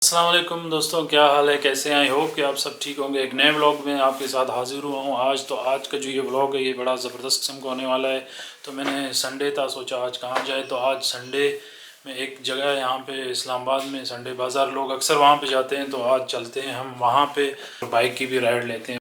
अस्सलाम वालेकुम दोस्तों, क्या हाल है, कैसे हैं? आई होप कि आप सब ठीक होंगे। एक नए व्लॉग में आपके साथ हाजिर हुआ हूँ आज का जो ये व्लॉग है ये बड़ा ज़बरदस्त किस्म का होने वाला है। तो मैंने संडे था, सोचा आज कहाँ जाए। तो आज संडे में एक जगह है यहाँ पे इस्लामाबाद में, संडे बाज़ार, लोग अक्सर वहाँ पे जाते हैं। तो आज चलते हैं हम वहाँ पे, बाइक की भी राइड लेते हैं।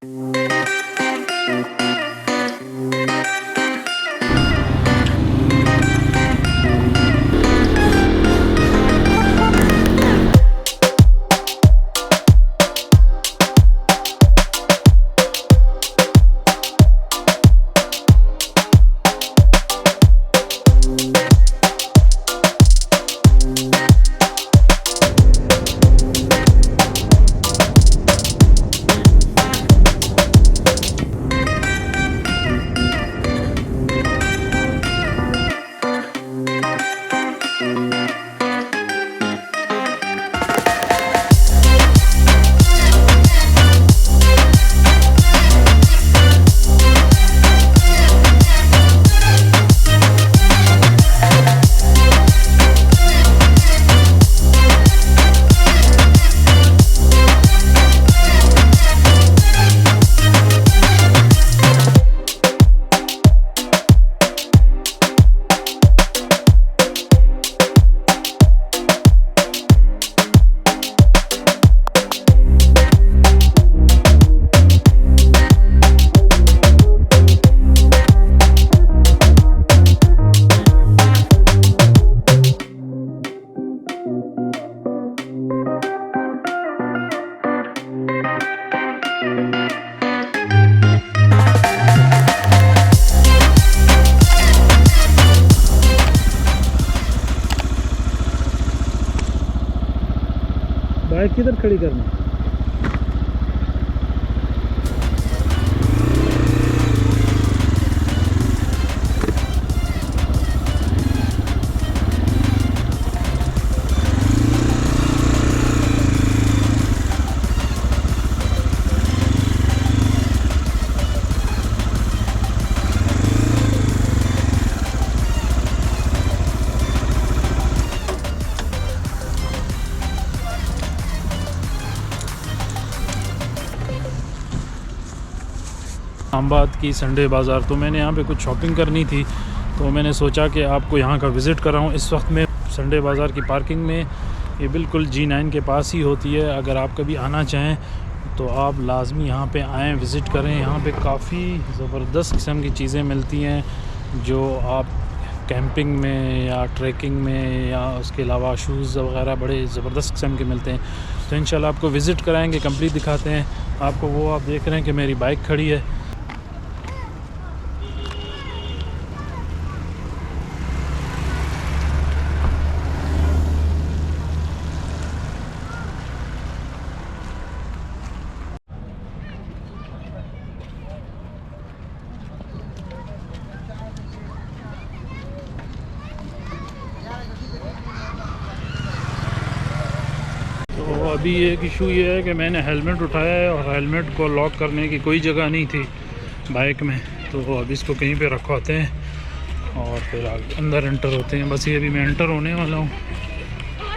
बाइक किधर खड़ी करना? इस्लामाबाद की संडे बाज़ार। तो मैंने यहाँ पे कुछ शॉपिंग करनी थी, तो मैंने सोचा कि आपको यहाँ का विज़िट कराऊँ। इस वक्त मैं संडे बाज़ार की पार्किंग में, ये बिल्कुल G9 के पास ही होती है। अगर आप कभी आना चाहें तो आप लाजमी यहाँ पे आएँ, विज़िट करें। यहाँ पे काफ़ी ज़बरदस्त किस्म की चीज़ें मिलती हैं जो आप कैंपिंग में या ट्रैकिंग में, या उसके अलावा शूज़ वगैरह बड़े ज़बरदस्त किस्म के मिलते हैं। तो इंशाल्लाह आपको विज़िट कराएँगे, कंप्लीट दिखाते हैं आपको। वो आप देख रहे हैं कि मेरी बाइक खड़ी है। तो अभी एक इशू ये है कि मैंने हेलमेट उठाया है और हेलमेट को लॉक करने की कोई जगह नहीं थी बाइक में। तो अभी इसको कहीं पे रखवाते हैं और फिर अंदर एंटर होते हैं। बस ये अभी मैं एंटर होने वाला हूँ।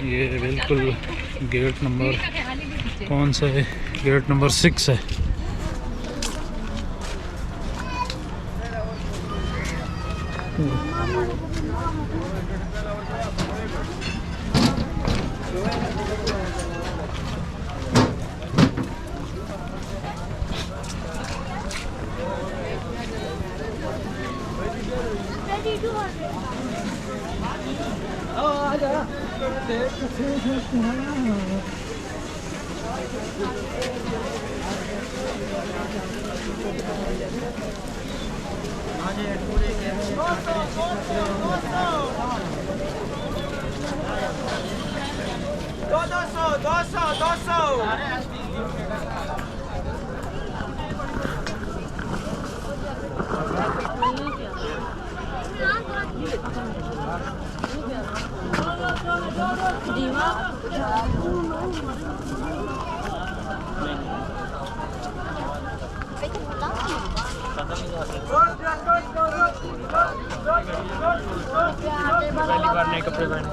ये बिल्कुल गेट नंबर, कौन सा है, गेट नंबर 6 है। पहली बार नए कपड़े पहने।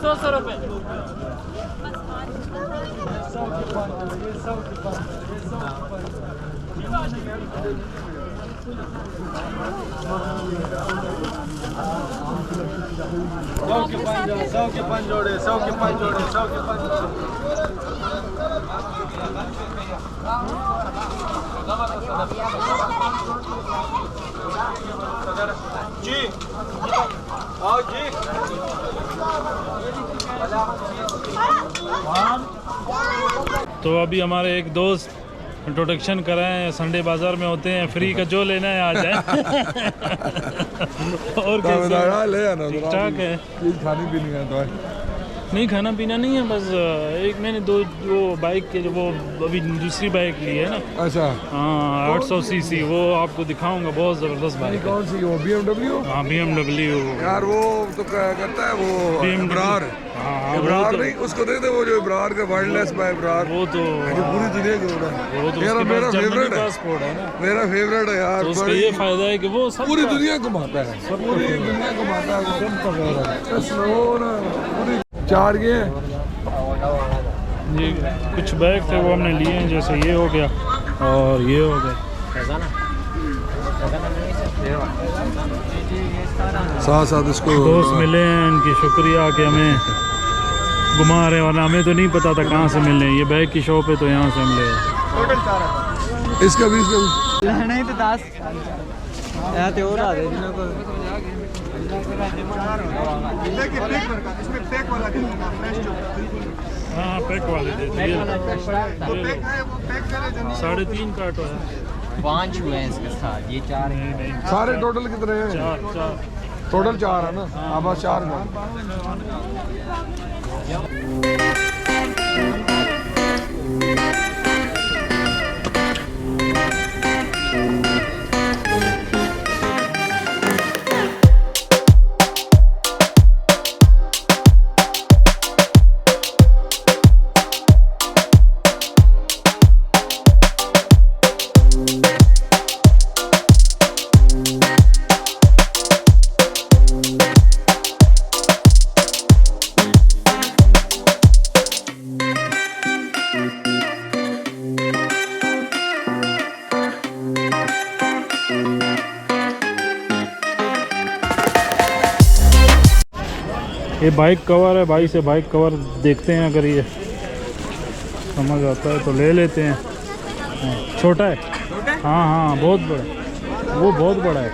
100 रुपए। सौ के 5 जोड़े, 100 के 5 जोड़े, 100 के 5 जोड़े। जी आओ जी। तो अभी हमारे एक दोस्त इंट्रोडक्शन कराएं, संडे बाज़ार में होते हैं, फ्री का जो लेना है आ जाए। और कैसे ठीक ठाक है? खानी पीनी है तो नहीं, खाना पीना नहीं है, बस एक मैंने दो वो बाइक के जो वो अभी दूसरी बाइक ली है ना। अच्छा हाँ 800 सीसी, वो आपको दिखाऊंगा, बहुत ज़बरदस्त बाइक है। कौन सी वो BMW? हाँ BMW यार वो तो क्या करता है वो BMW। इब्रार। हाँ इब्रार वो नहीं, उसको दे दे वो जो इब्रार का वाइल्डलेस बाय इब्रार। वो तो ये पूरी दुनिया की रोड है। वो तो मेरा उसके मेरा पास जर्मनी फेवरेट है, पासपोर्ट है ना, मेरा फेवरेट है यार। तो उसका ये फायदा है कि वो सब पूरी दुनिया घुमाता है, पूरी दुनिया घुमाता है। स्लो ना पूरी 4 ये कुछ बैग थे वो हमने लिए हैं, जैसे ये हो गया और ये हो गया। साथ साथ इसको दोस्त मिले हैं, इनकी शुक्रिया कि हमें घुमा रहे हैं, वरना हमें तो नहीं पता था कहाँ से मिलने। ये बैग की शॉप है तो यहाँ से मिले। इसका भी लेना ही तो 10 या तो और आ दे दिनों को। हाँ पैक वाले दे दिए। 3.5 काटो है। 5 हुए हैं इसके साथ, ये 4 हैं। सारे टोटल कितने हैं? 4 टोटल 4 है ना? हाँ बस 4 का। ये बाइक कवर है, भाई से बाइक कवर देखते हैं, अगर ये समझ आता है तो ले लेते हैं। छोटा है? हाँ हाँ बहुत बड़ा, वो बहुत बड़ा है।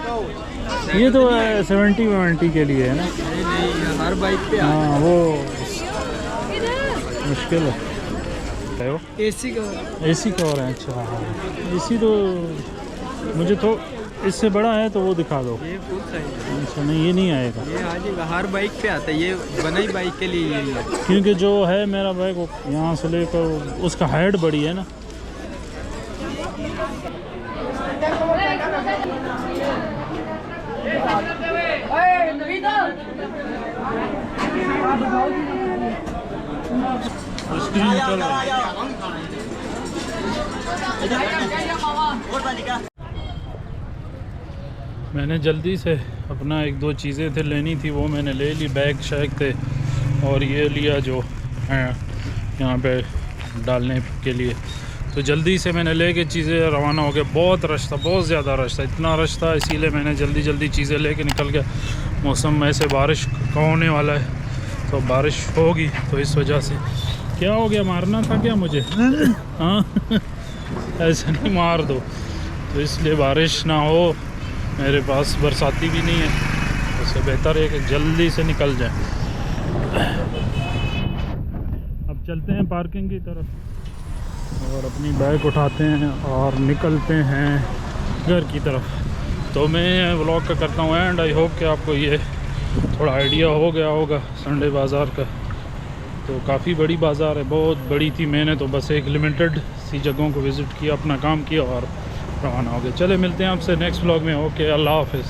ये तो 70 के लिए है ना? हर बाइक पे हाँ वो मुश्किल है वो। एसी कवर है? अच्छा हाँ एसी तो मुझे तो इससे बड़ा है तो वो दिखा दो। ये फुल साइज है। अच्छा नहीं, ये नहीं आएगा। ये आ जाएगा, हर बाइक पे आता है, ये बना ही बाइक के लिए यही है। क्योंकि जो है मेरा बाइक वो यहाँ से लेकर उसका हाइट बड़ी है ना। मैंने जल्दी से अपना 1-2 चीज़ें थे लेनी थी, वो मैंने ले ली। बैग शैग थे और ये लिया जो यहाँ पे डालने के लिए। तो जल्दी से मैंने लेके चीज़ें रवाना हो गया। बहुत रश था, बहुत ज़्यादा रश था, इतना रश था इसीलिए मैंने जल्दी चीज़ें लेके निकल गया। मौसम में से बारिश का होने वाला है, तो बारिश होगी, तो इस वजह से। क्या हो गया, मारना था क्या मुझे? हाँ ऐसे नहीं मार दो। तो इसलिए बारिश ना हो, मेरे पास बरसाती भी नहीं है, उससे बेहतर है कि जल्दी से निकल जाए। अब चलते हैं पार्किंग की तरफ और अपनी बाइक उठाते हैं और निकलते हैं घर की तरफ। तो मैं व्लॉग का करता हूँ एंड। आई होप कि आपको ये थोड़ा आइडिया हो गया होगा संडे बाज़ार का। तो काफ़ी बड़ी बाज़ार है, बहुत बड़ी थी। मैंने तो बस एक लिमिटेड सी जगहों को विज़िट किया, अपना काम किया और रवाना हो गए। चले मिलते हैं आपसे नेक्स्ट व्लॉग में। ओके, अल्लाह हाफ़िज़।